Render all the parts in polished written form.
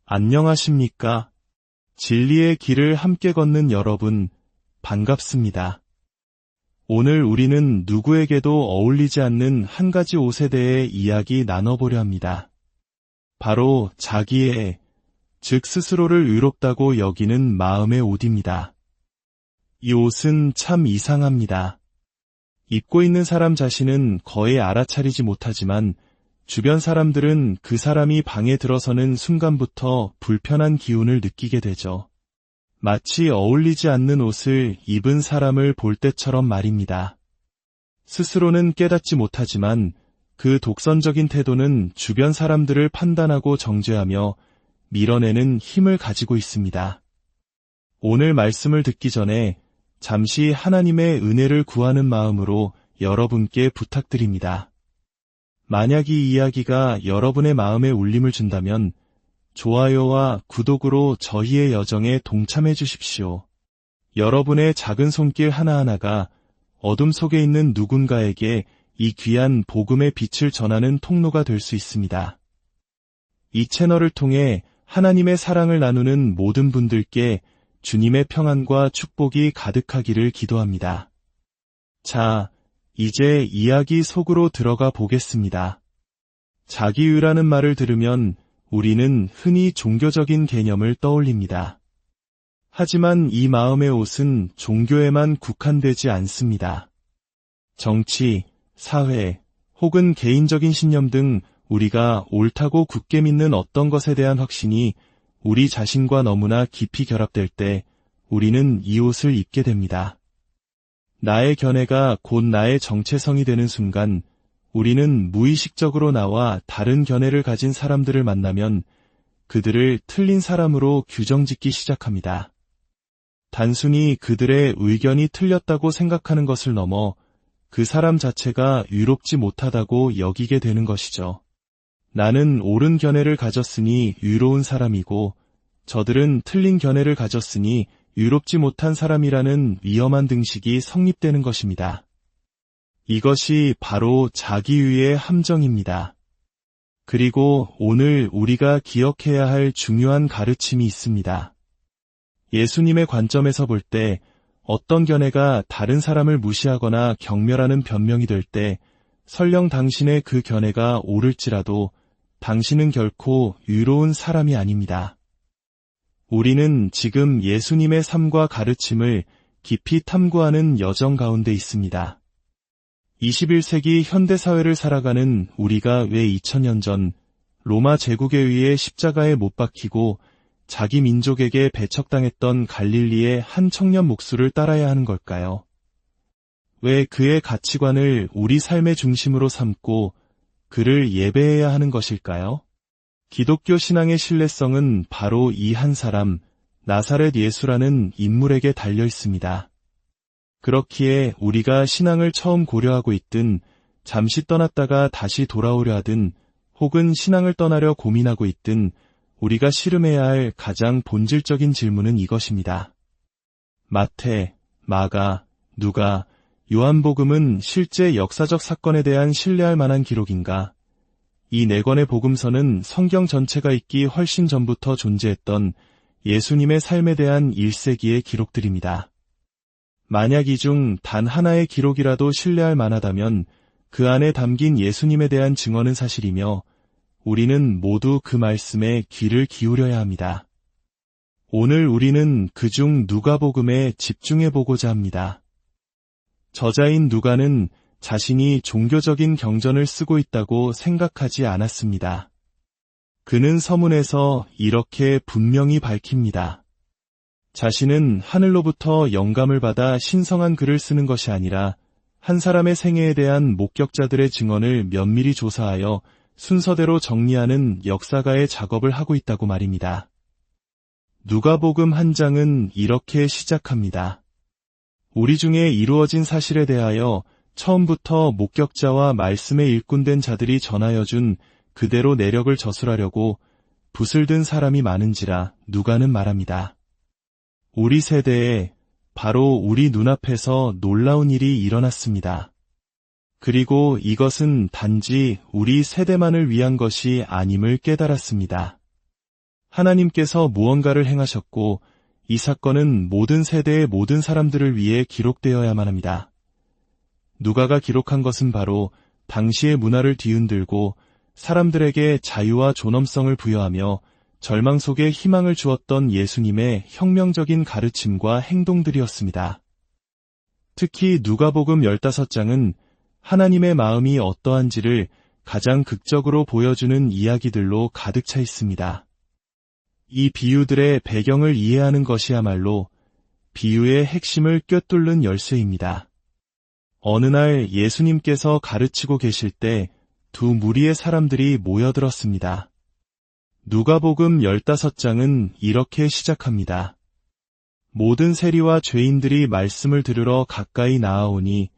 안녕하십니까? 진리의 길을 함께 걷는 여러분, 반갑습니다. 오늘 우리는 누구에게도 어울리지 않는 한 가지 옷에 대해 이야기 나눠보려 합니다. 바로 자기의, 즉 스스로를 의롭다고 여기는 마음의 옷입니다. 이 옷은 참 이상합니다. 입고 있는 사람 자신은 거의 알아차리지 못하지만 주변 사람들은 그 사람이 방에 들어서는 순간부터 불편한 기운을 느끼게 되죠. 마치 어울리지 않는 옷을 입은 사람을 볼 때처럼 말입니다. 스스로는 깨닫지 못하지만 그 독선적인 태도는 주변 사람들을 판단하고 정죄하며 밀어내는 힘을 가지고 있습니다. 오늘 말씀을 듣기 전에 잠시 하나님의 은혜를 구하는 마음으로 여러분께 부탁드립니다. 만약 이 이야기가 여러분의 마음에 울림을 준다면 좋아요와 구독으로 저희의 여정에 동참해 주십시오. 여러분의 작은 손길 하나하나가 어둠 속에 있는 누군가에게 이 귀한 복음의 빛을 전하는 통로가 될 수 있습니다. 이 채널을 통해 하나님의 사랑을 나누는 모든 분들께 주님의 평안과 축복이 가득하기를 기도합니다. 자, 이제 이야기 속으로 들어가 보겠습니다. 자기의라는 말을 들으면 우리는 흔히 종교적인 개념을 떠올립니다. 하지만 이 마음의 옷은 종교에만 국한되지 않습니다. 정치, 사회, 혹은 개인적인 신념 등 우리가 옳다고 굳게 믿는 어떤 것에 대한 확신이 우리 자신과 너무나 깊이 결합될 때 우리는 이 옷을 입게 됩니다. 나의 견해가 곧 나의 정체성이 되는 순간 우리는 무의식적으로 나와 다른 견해를 가진 사람들을 만나면 그들을 틀린 사람으로 규정짓기 시작합니다. 단순히 그들의 의견이 틀렸다고 생각하는 것을 넘어 그 사람 자체가 유롭지 못하다고 여기게 되는 것이죠. 나는 옳은 견해를 가졌으니 유로운 사람이고 저들은 틀린 견해를 가졌으니 유롭지 못한 사람이라는 위험한 등식이 성립되는 것입니다. 이것이 바로 자기유의 함정입니다. 그리고 오늘 우리가 기억해야 할 중요한 가르침이 있습니다. 예수님의 관점에서 볼 때 어떤 견해가 다른 사람을 무시하거나 경멸하는 변명이 될 때 설령 당신의 그 견해가 옳을지라도 당신은 결코 유로운 사람이 아닙니다. 우리는 지금 예수님의 삶과 가르침을 깊이 탐구하는 여정 가운데 있습니다. 21세기 현대사회를 살아가는 우리가 왜 2000년 전 로마 제국에 의해 십자가에 못 박히고 자기 민족에게 배척당했던 갈릴리의 한 청년 목수를 따라야 하는 걸까요? 왜 그의 가치관을 우리 삶의 중심으로 삼고 그를 예배해야 하는 것일까요? 기독교 신앙의 신뢰성은 바로 이 한 사람, 나사렛 예수라는 인물에게 달려 있습니다. 그렇기에 우리가 신앙을 처음 고려하고 있든, 잠시 떠났다가 다시 돌아오려 하든, 혹은 신앙을 떠나려 고민하고 있든, 우리가 씨름해야 할 가장 본질적인 질문은 이것입니다. 마태, 마가, 누가, 요한복음은 실제 역사적 사건에 대한 신뢰할 만한 기록인가? 이 네 권의 복음서는 성경 전체가 있기 훨씬 전부터 존재했던 예수님의 삶에 대한 1세기의 기록들입니다. 만약 이 중 단 하나의 기록이라도 신뢰할 만하다면 그 안에 담긴 예수님에 대한 증언은 사실이며 우리는 모두 그 말씀에 귀를 기울여야 합니다. 오늘 우리는 그중 누가복음에 집중해 보고자 합니다. 저자인 누가는 자신이 종교적인 경전을 쓰고 있다고 생각하지 않았습니다. 그는 서문에서 이렇게 분명히 밝힙니다. 자신은 하늘로부터 영감을 받아 신성한 글을 쓰는 것이 아니라 한 사람의 생애에 대한 목격자들의 증언을 면밀히 조사하여 순서대로 정리하는 역사가의 작업을 하고 있다고 말입니다. 누가복음 한 장은 이렇게 시작합니다. 우리 중에 이루어진 사실에 대하여 처음부터 목격자와 말씀에 일꾼된 자들이 전하여준 그대로 내력을 저술하려고 붓을 든 사람이 많은지라 누가는 말합니다. 우리 세대에 바로 우리 눈앞에서 놀라운 일이 일어났습니다. 그리고 이것은 단지 우리 세대만을 위한 것이 아님을 깨달았습니다. 하나님께서 무언가를 행하셨고 이 사건은 모든 세대의 모든 사람들을 위해 기록되어야만 합니다. 누가가 기록한 것은 바로 당시의 문화를 뒤흔들고 사람들에게 자유와 존엄성을 부여하며 절망 속에 희망을 주었던 예수님의 혁명적인 가르침과 행동들이었습니다. 특히 누가복음 15장은 하나님의 마음이 어떠한지를 가장 극적으로 보여주는 이야기들로 가득 차 있습니다. 이 비유들의 배경을 이해하는 것이야말로 비유의 핵심을 꿰뚫는 열쇠입니다. 어느 날 예수님께서 가르치고 계실 때 두 무리의 사람들이 모여들었습니다. 누가복음 15장은 이렇게 시작합니다. 모든 세리와 죄인들이 말씀을 들으러 가까이 나아오니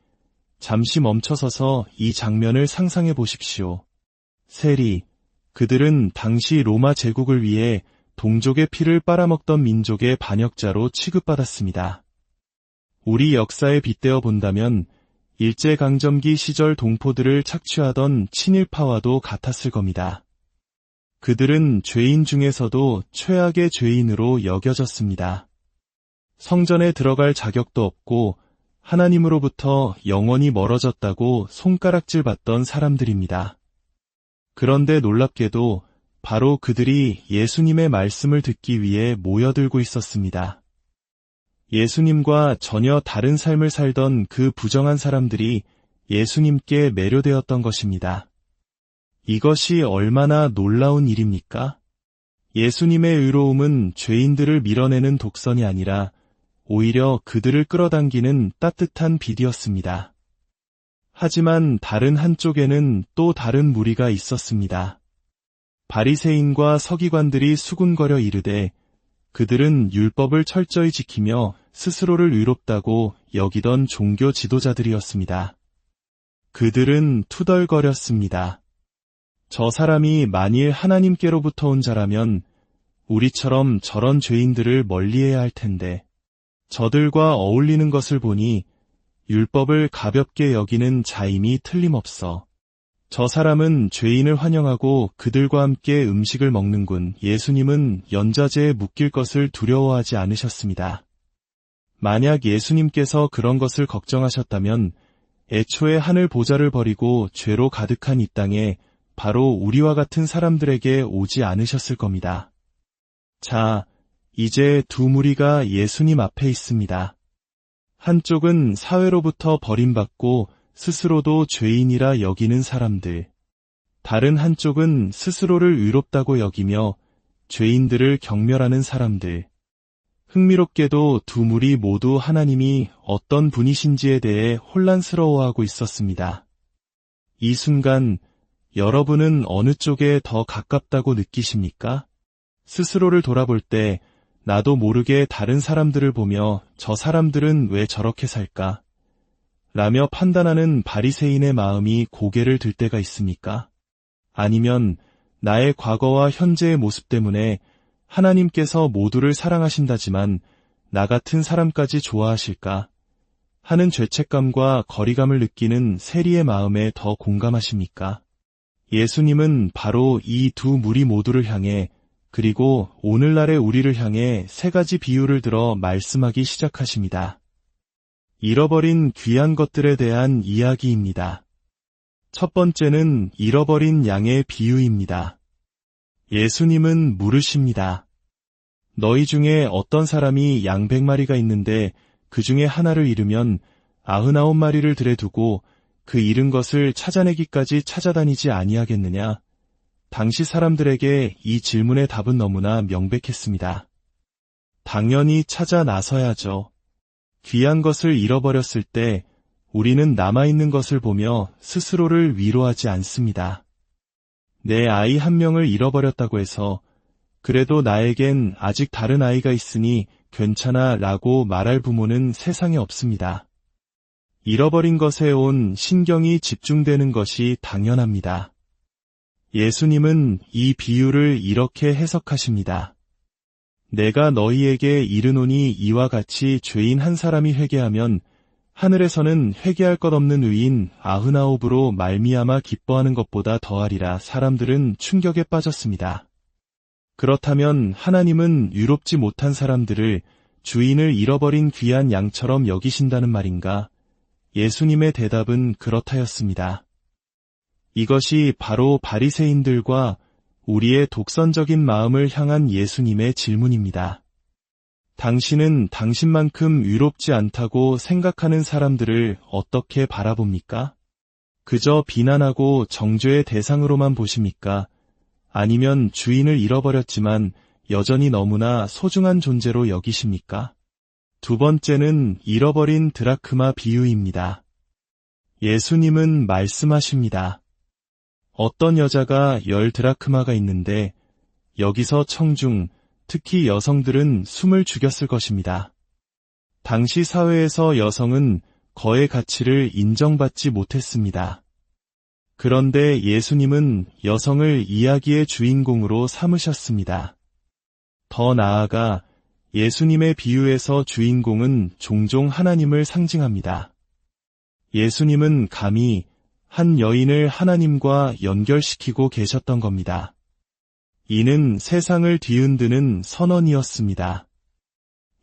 잠시 멈춰서서 이 장면을 상상해 보십시오. 세리, 그들은 당시 로마 제국을 위해 동족의 피를 빨아먹던 민족의 반역자로 취급받았습니다. 우리 역사에 빗대어 본다면 일제강점기 시절 동포들을 착취하던 친일파와도 같았을 겁니다. 그들은 죄인 중에서도 최악의 죄인으로 여겨졌습니다. 성전에 들어갈 자격도 없고 하나님으로부터 영원히 멀어졌다고 손가락질 받던 사람들입니다. 그런데 놀랍게도 바로 그들이 예수님의 말씀을 듣기 위해 모여들고 있었습니다. 예수님과 전혀 다른 삶을 살던 그 부정한 사람들이 예수님께 매료되었던 것입니다. 이것이 얼마나 놀라운 일입니까? 예수님의 의로움은 죄인들을 밀어내는 독선이 아니라 오히려 그들을 끌어당기는 따뜻한 빛이었습니다. 하지만 다른 한쪽에는 또 다른 무리가 있었습니다. 바리새인과 서기관들이 수군거려 이르되 그들은 율법을 철저히 지키며 스스로를 의롭다고 여기던 종교 지도자들이었습니다. 그들은 투덜거렸습니다. 저 사람이 만일 하나님께로부터 온 자라면 우리처럼 저런 죄인들을 멀리해야 할 텐데 저들과 어울리는 것을 보니 율법을 가볍게 여기는 자임이 틀림없어. 저 사람은 죄인을 환영하고 그들과 함께 음식을 먹는군. 예수님은 연좌제에 묶일 것을 두려워하지 않으셨습니다. 만약 예수님께서 그런 것을 걱정하셨다면 애초에 하늘 보좌를 버리고 죄로 가득한 이 땅에 바로 우리와 같은 사람들에게 오지 않으셨을 겁니다. 자, 이제 두 무리가 예수님 앞에 있습니다. 한쪽은 사회로부터 버림받고 스스로도 죄인이라 여기는 사람들. 다른 한쪽은 스스로를 의롭다고 여기며 죄인들을 경멸하는 사람들. 흥미롭게도 두 무리 모두 하나님이 어떤 분이신지에 대해 혼란스러워하고 있었습니다. 이 순간 여러분은 어느 쪽에 더 가깝다고 느끼십니까? 스스로를 돌아볼 때 나도 모르게 다른 사람들을 보며 저 사람들은 왜 저렇게 살까? 라며 판단하는 바리새인의 마음이 고개를 들 때가 있습니까? 아니면 나의 과거와 현재의 모습 때문에 하나님께서 모두를 사랑하신다지만 나 같은 사람까지 좋아하실까? 하는 죄책감과 거리감을 느끼는 세리의 마음에 더 공감하십니까? 예수님은 바로 이 두 무리 모두를 향해 그리고 오늘날의 우리를 향해 세 가지 비유를 들어 말씀하기 시작하십니다. 잃어버린 귀한 것들에 대한 이야기입니다. 첫 번째는 잃어버린 양의 비유입니다. 예수님은 물으십니다. 너희 중에 어떤 사람이 양 100마리가 있는데 그 중에 하나를 잃으면 99마리를 들에 두고 그 잃은 것을 찾아내기까지 찾아다니지 아니하겠느냐? 당시 사람들에게 이 질문의 답은 너무나 명백했습니다. 당연히 찾아 나서야죠. 귀한 것을 잃어버렸을 때 우리는 남아있는 것을 보며 스스로를 위로하지 않습니다. 내 아이 한 명을 잃어버렸다고 해서 그래도 나에겐 아직 다른 아이가 있으니 괜찮아 라고 말할 부모는 세상에 없습니다. 잃어버린 것에 온 신경이 집중되는 것이 당연합니다. 예수님은 이 비유를 이렇게 해석하십니다. 내가 너희에게 이르노니 이와 같이 죄인 한 사람이 회개하면 하늘에서는 회개할 것 없는 의인 99으로 말미암아 기뻐하는 것보다 더하리라. 사람들은 충격에 빠졌습니다. 그렇다면 하나님은 유롭지 못한 사람들을 주인을 잃어버린 귀한 양처럼 여기신다는 말인가? 예수님의 대답은 그렇다였습니다. 이것이 바로 바리새인들과 우리의 독선적인 마음을 향한 예수님의 질문입니다. 당신은 당신만큼 유롭지 않다고 생각하는 사람들을 어떻게 바라봅니까? 그저 비난하고 정죄의 대상으로만 보십니까? 아니면 주인을 잃어버렸지만 여전히 너무나 소중한 존재로 여기십니까? 두 번째는 잃어버린 드라크마 비유입니다. 예수님은 말씀하십니다. 어떤 여자가 10드라크마가 있는데 여기서 청중, 특히 여성들은 숨을 죽였을 것입니다. 당시 사회에서 여성은 거의 가치를 인정받지 못했습니다. 그런데 예수님은 여성을 이야기의 주인공으로 삼으셨습니다. 더 나아가 예수님의 비유에서 주인공은 종종 하나님을 상징합니다. 예수님은 감히 한 여인을 하나님과 연결시키고 계셨던 겁니다. 이는 세상을 뒤흔드는 선언이었습니다.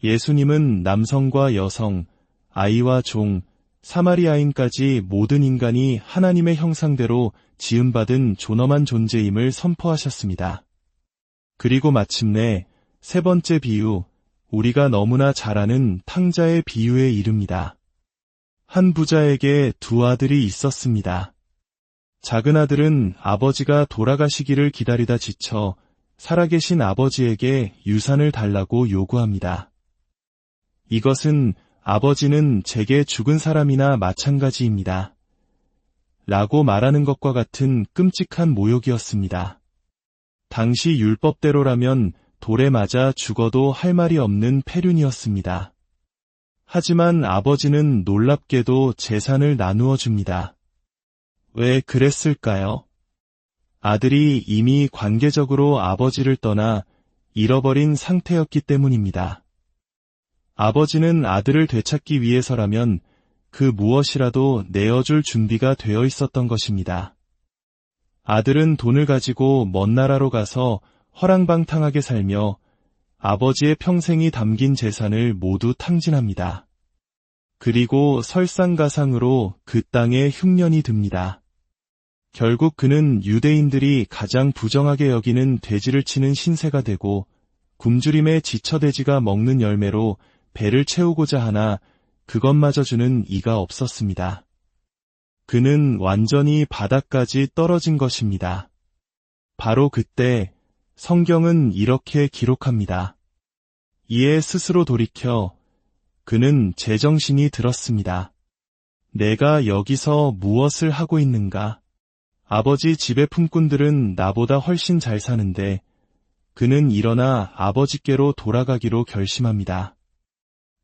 예수님은 남성과 여성, 아이와 종, 사마리아인까지 모든 인간이 하나님의 형상대로 지음받은 존엄한 존재임을 선포하셨습니다. 그리고 마침내 세 번째 비유, 우리가 너무나 잘 아는 탕자의 비유에 이릅니다. 한 부자에게 두 아들이 있었습니다. 작은 아들은 아버지가 돌아가시기를 기다리다 지쳐 살아계신 아버지에게 유산을 달라고 요구합니다. 이것은 아버지는 제게 죽은 사람이나 마찬가지입니다. 라고 말하는 것과 같은 끔찍한 모욕이었습니다. 당시 율법대로라면 돌에 맞아 죽어도 할 말이 없는 패륜이었습니다. 하지만 아버지는 놀랍게도 재산을 나누어 줍니다. 왜 그랬을까요? 아들이 이미 관계적으로 아버지를 떠나 잃어버린 상태였기 때문입니다. 아버지는 아들을 되찾기 위해서라면 그 무엇이라도 내어줄 준비가 되어 있었던 것입니다. 아들은 돈을 가지고 먼 나라로 가서 허랑방탕하게 살며 아버지의 평생이 담긴 재산을 모두 탕진합니다. 그리고 설상가상으로 그 땅에 흉년이 듭니다. 결국 그는 유대인들이 가장 부정하게 여기는 돼지를 치는 신세가 되고 굶주림에 지쳐 돼지가 먹는 열매로 배를 채우고자 하나 그것마저 주는 이가 없었습니다. 그는 완전히 바닥까지 떨어진 것입니다. 바로 그때 성경은 이렇게 기록합니다. 이에 스스로 돌이켜 그는 제정신이 들었습니다. 내가 여기서 무엇을 하고 있는가? 아버지 집의 품꾼들은 나보다 훨씬 잘 사는데 그는 일어나 아버지께로 돌아가기로 결심합니다.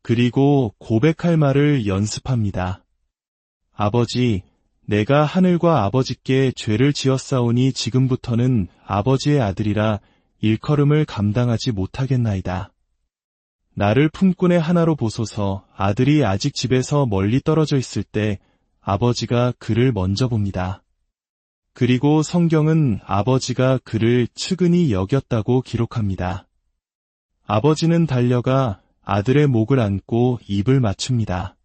그리고 고백할 말을 연습합니다. 아버지, 내가 하늘과 아버지께 죄를 지었사오니 지금부터는 아버지의 아들이라 일컬음을 감당하지 못하겠나이다. 나를 품꾼의 하나로 보소서. 아들이 아직 집에서 멀리 떨어져 있을 때 아버지가 그를 먼저 봅니다. 그리고 성경은 아버지가 그를 측은히 여겼다고 기록합니다. 아버지는 달려가 아들의 목을 안고 입을 맞춥니다.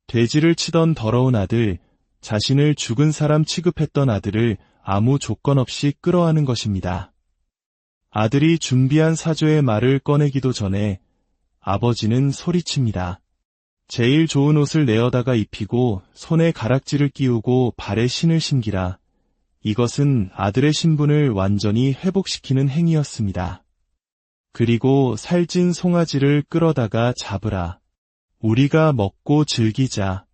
돼지를 치던 더러운 아들, 자신을 죽은 사람 취급했던 아들을 아무 조건 없이 끌어안은 것입니다. 아들이 준비한 사죄의 말을 꺼내기도 전에 아버지는 소리칩니다. 제일 좋은 옷을 내어다가 입히고 손에 가락지를 끼우고 발에 신을 신기라. 이것은 아들의 신분을 완전히 회복시키는 행위였습니다. 그리고 살찐 송아지를 끌어다가 잡으라. 우리가 먹고 즐기자.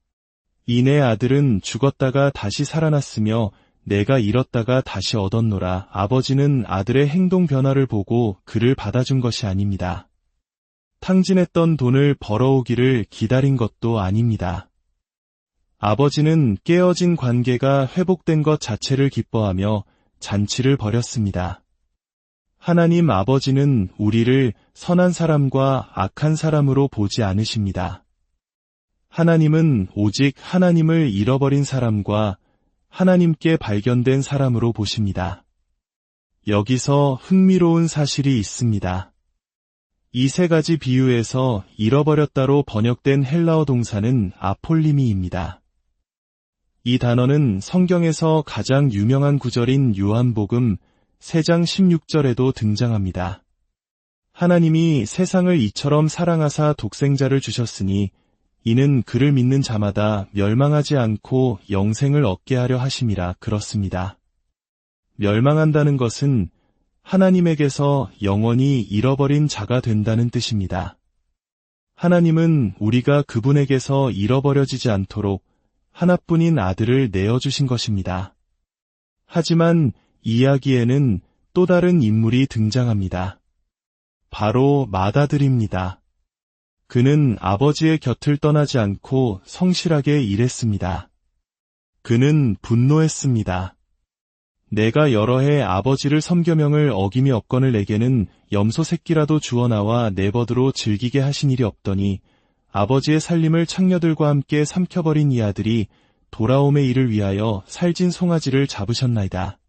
이내 아들은 죽었다가 다시 살아났으며 내가 잃었다가 다시 얻었노라. 아버지는 아들의 행동 변화를 보고 그를 받아준 것이 아닙니다. 탕진했던 돈을 벌어오기를 기다린 것도 아닙니다. 아버지는 깨어진 관계가 회복된 것 자체를 기뻐하며 잔치를 벌였습니다. 하나님 아버지는 우리를 선한 사람과 악한 사람으로 보지 않으십니다. 하나님은 오직 하나님을 잃어버린 사람과 하나님께 발견된 사람으로 보십니다. 여기서 흥미로운 사실이 있습니다. 이 세 가지 비유에서 잃어버렸다로 번역된 헬라어 동사는 아폴리미입니다. 이 단어는 성경에서 가장 유명한 구절인 요한복음 3장 16절에도 등장합니다. 하나님이 세상을 이처럼 사랑하사 독생자를 주셨으니 이는 그를 믿는 자마다 멸망하지 않고 영생을 얻게 하려 하심이라 그렇습니다. 멸망한다는 것은 하나님에게서 영원히 잃어버린 자가 된다는 뜻입니다. 하나님은 우리가 그분에게서 잃어버려지지 않도록 하나뿐인 아들을 내어주신 것입니다. 하지만 이야기에는 또 다른 인물이 등장합니다. 바로 맏아들입니다. 그는 아버지의 곁을 떠나지 않고 성실하게 일했습니다. 그는 분노했습니다. 내가 여러 해 아버지를 섬겨명을 어김이 없거늘 내게는 염소 새끼라도 주어나와 내 벗으로 즐기게 하신 일이 없더니 아버지의 살림을 창녀들과 함께 삼켜버린 이 아들이 돌아옴의 일을 위하여 살진 송아지를 잡으셨나이다.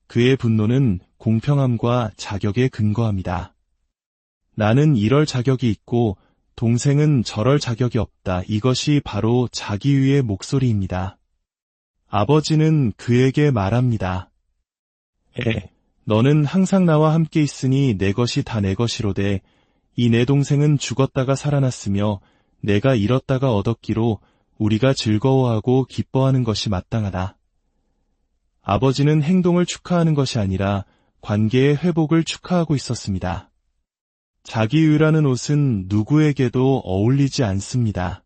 그의 분노는 공평함과 자격에 근거합니다. 나는 이럴 자격이 있고 동생은 저럴 자격이 없다. 이것이 바로 자기위의 목소리입니다. 아버지는 그에게 말합니다. 너는 항상 나와 함께 있으니 내 것이 다 내 것이로되 이 내 동생은 죽었다가 살아났으며 내가 잃었다가 얻었기로 우리가 즐거워하고 기뻐하는 것이 마땅하다. 아버지는 행동을 축하하는 것이 아니라 관계의 회복을 축하하고 있었습니다. 자기의라는 옷은 누구에게도 어울리지 않습니다.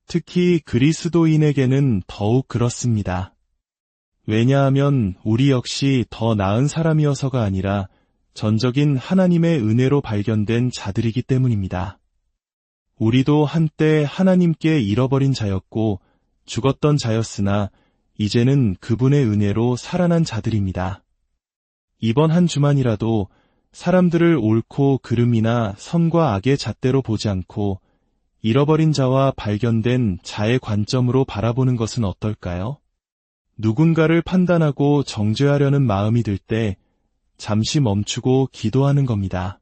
특히 그리스도인에게는 더욱 그렇습니다. 왜냐하면 우리 역시 더 나은 사람이어서가 아니라 전적인 하나님의 은혜로 발견된 자들이기 때문입니다. 우리도 한때 하나님께 잃어버린 자였고 죽었던 자였으나 이제는 그분의 은혜로 살아난 자들입니다. 이번 한 주만이라도 사람들을 옳고 그름이나 선과 악의 잣대로 보지 않고 잃어버린 자와 발견된 자의 관점으로 바라보는 것은 어떨까요? 누군가를 판단하고 정죄하려는 마음이 들 때 잠시 멈추고 기도하는 겁니다.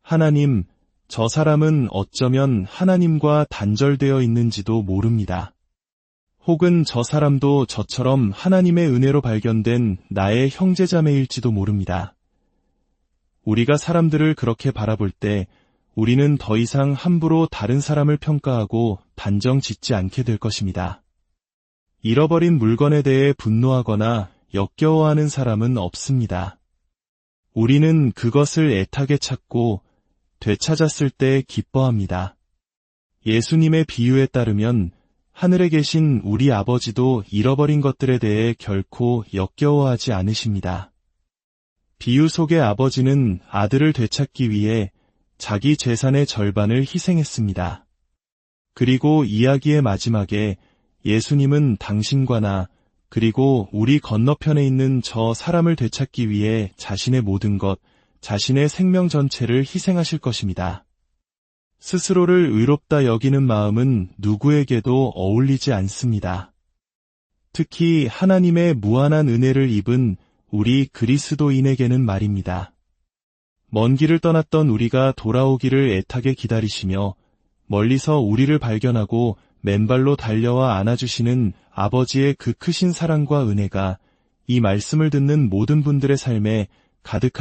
하나님, 저 사람은 어쩌면 하나님과 단절되어 있는지도 모릅니다. 혹은 저 사람도 저처럼 하나님의 은혜로 발견된 나의 형제자매일지도 모릅니다. 우리가 사람들을 그렇게 바라볼 때 우리는 더 이상 함부로 다른 사람을 평가하고 단정 짓지 않게 될 것입니다. 잃어버린 물건에 대해 분노하거나 역겨워하는 사람은 없습니다. 우리는 그것을 애타게 찾고 되찾았을 때 기뻐합니다. 예수님의 비유에 따르면 하늘에 계신 우리 아버지도 잃어버린 것들에 대해 결코 역겨워하지 않으십니다. 비유 속의 아버지는 아들을 되찾기 위해 자기 재산의 절반을 희생했습니다. 그리고 이야기의 마지막에 예수님은 당신과 나 그리고 우리 건너편에 있는 저 사람을 되찾기 위해 자신의 모든 것, 자신의 생명 전체를 희생하실 것입니다. 스스로를 의롭다 여기는 마음은 누구에게도 어울리지 않습니다. 특히 하나님의 무한한 은혜를 입은 우리 그리스도인에게는 말입니다. 먼 길을 떠났던 우리가 돌아오기를 애타게 기다리시며 멀리서 우리를 발견하고 맨발로 달려와 안아주시는 아버지의 그 크신 사랑과 은혜가 이 말씀을 듣는 모든 분들의 삶에 가득한